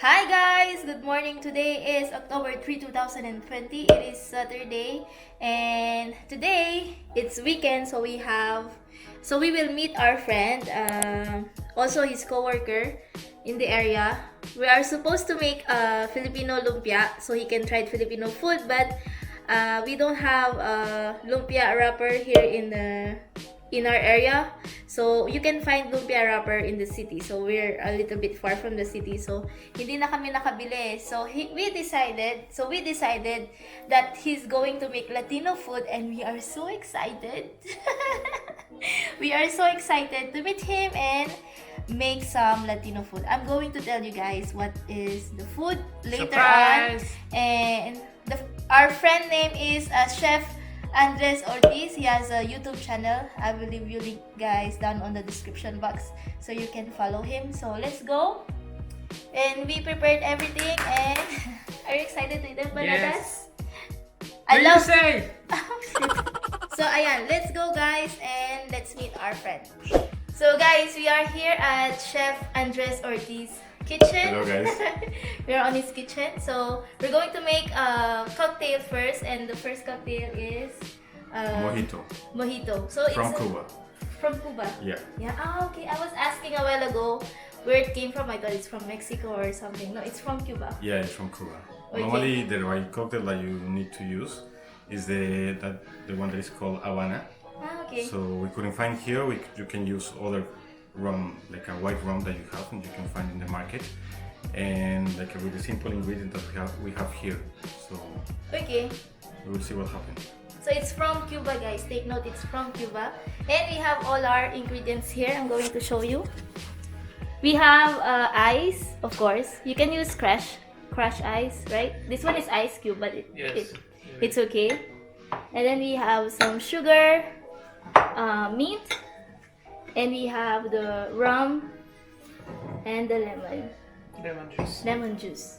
Hi guys! Good morning. Today is October 3, 2020. It is Saturday and today it's weekend so we will meet our friend, also his coworker in the area. We are supposed to make Filipino lumpia so he can try Filipino food, but we don't have a lumpia wrapper here in our area, so you can find lumpia wrapper in the city, so we're a little bit far from the city, so hindi na kami nakabili. So we decided that he's going to make Latino food and we are so excited. We are so excited to meet him and make some Latino food. I'm going to tell you guys what is the food later Surprise! on. And our friend name is Chef Andres Ortiz. He has a YouTube channel. I will leave you link guys down on the description box so you can follow him. So let's go. And we prepared everything and are you excited to eat them bananas? Yes. I What love you say? So ayan, let's go guys and let's meet our friend. So guys, we are here at Chef Andres Ortiz kitchen. Hello guys. We're on his kitchen. So we're going to make a cocktail first, and the first cocktail is Mojito. Mojito. So From it's Cuba. From Cuba. Yeah. Yeah. Ah, okay. I was asking a while ago where it came from. I thought it's from Mexico or something. No, it's from Cuba. Yeah, it's from Cuba. Okay. Normally the right cocktail that you need to use is the one that is called Havana. Ah, okay. So we couldn't find here. You can use other rum, like a white rum that you have and you can find in the market, and like with the simple ingredient that we have here. So Okay. we will see what happens. So it's from Cuba, guys. Take note, it's from Cuba. And we have all our ingredients here. I'm going to show you. We have ice, of course. You can use crush ice, right? This one is ice cube, but it's okay. And then we have some sugar, mint, and we have the rum and the lemon juice.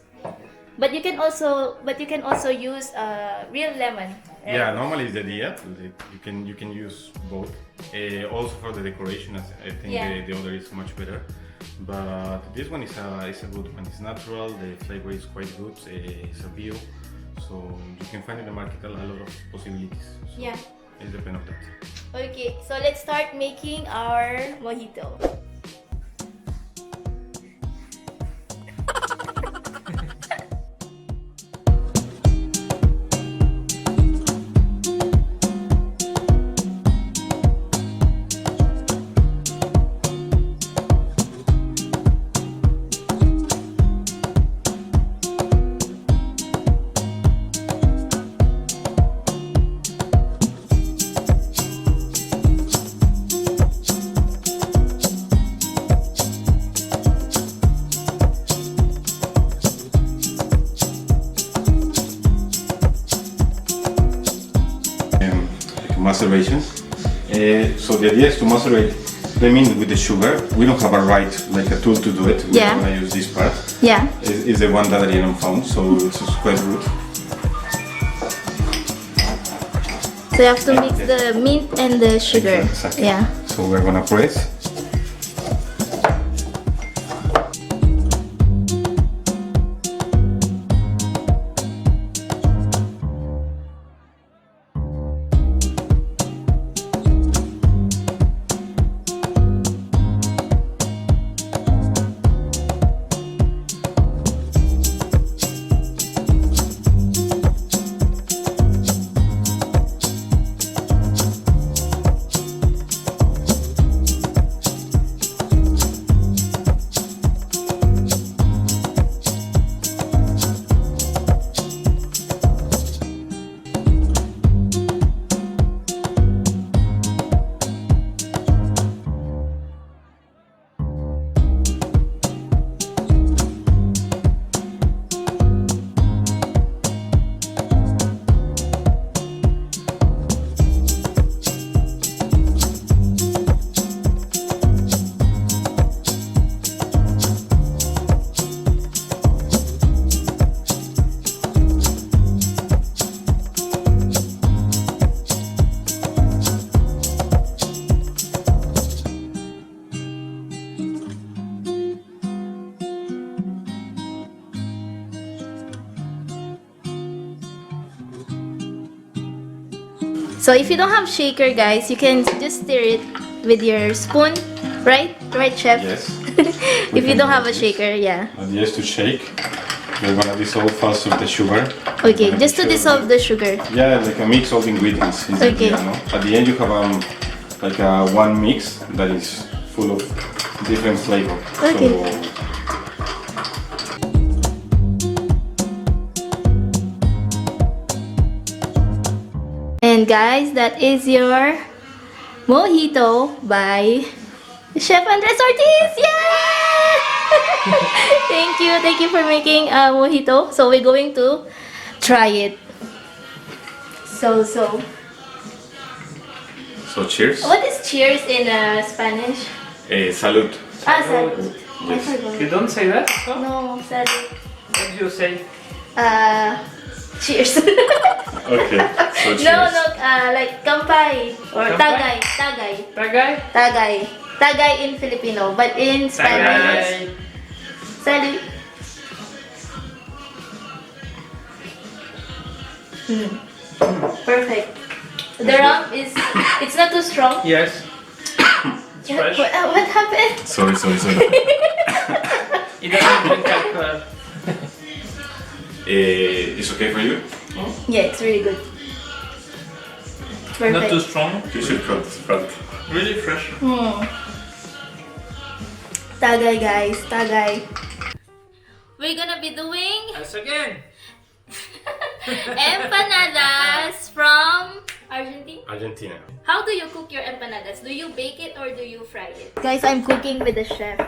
But you can also use real lemon. Right? Yeah, normally the idea you can use both. Also for the decoration, I think Yeah. the other is much better. But this one is a good one. It's natural. The flavor is quite good. It's a bio, so you can find in the market a lot of possibilities. So Yeah. it depends on that. Okay, so let's start making our mojito. Maceration. So the idea is to macerate the mint with the sugar. We don't have a tool to do it. Yeah. We're gonna use this part. Yeah. Is the one that Ariana found, so it's quite good. So you have to mix the mint and the sugar. Exactly. Yeah. So we're gonna press. So if you don't have shaker, guys, you can just stir it with your spoon, right? Right, chef? Yes. If you don't have a this. shaker, yeah. And yes, to shake, we're gonna dissolve first of the sugar. Okay, Gonna just to make sure dissolve the sugar. Yeah, like a mix of ingredients. In the Okay. idea, no? At the end, you have like a one mix that is full of different flavor. Okay. So, And guys, that is your mojito by Chef Andres Ortiz. Yeah! Thank you for making a mojito. So we're going to try it. So cheers. what is cheers in Spanish? Salud. Salud. I Yes. forgot. You don't say that? No? No, salud. What do you say? Cheers. Okay. So cheers. No, like kampai or Kampai? tagay. Tagay? Tagay in Filipino, but in Spanish, Tagay. salud. Perfect. The rum it's not too strong. Yes. It's fresh. What happened? Sorry. It doesn't drink alcohol. It's okay for you? Yeah, it's really good. Perfect. Not too strong. You should cut it. Really fresh. Tagay, guys. Tagay. We're gonna be doing As again. empanadas from Argentina. How do you cook your empanadas? Do you bake it or do you fry it? Guys, I'm cooking with the chef.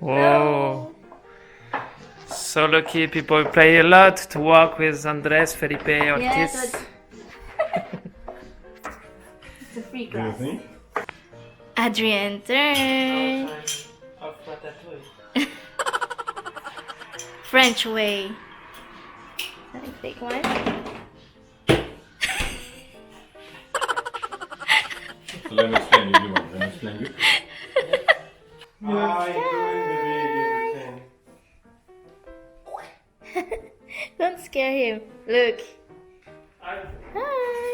Whoa. So lucky people play a lot to work with Andres, Felipe, Ortiz. Yes, it's a free Do you class. think? Adrian, turn. French way. Let me take one. Let me explain you. Let me explain you. Don't scare him. Look. Hi.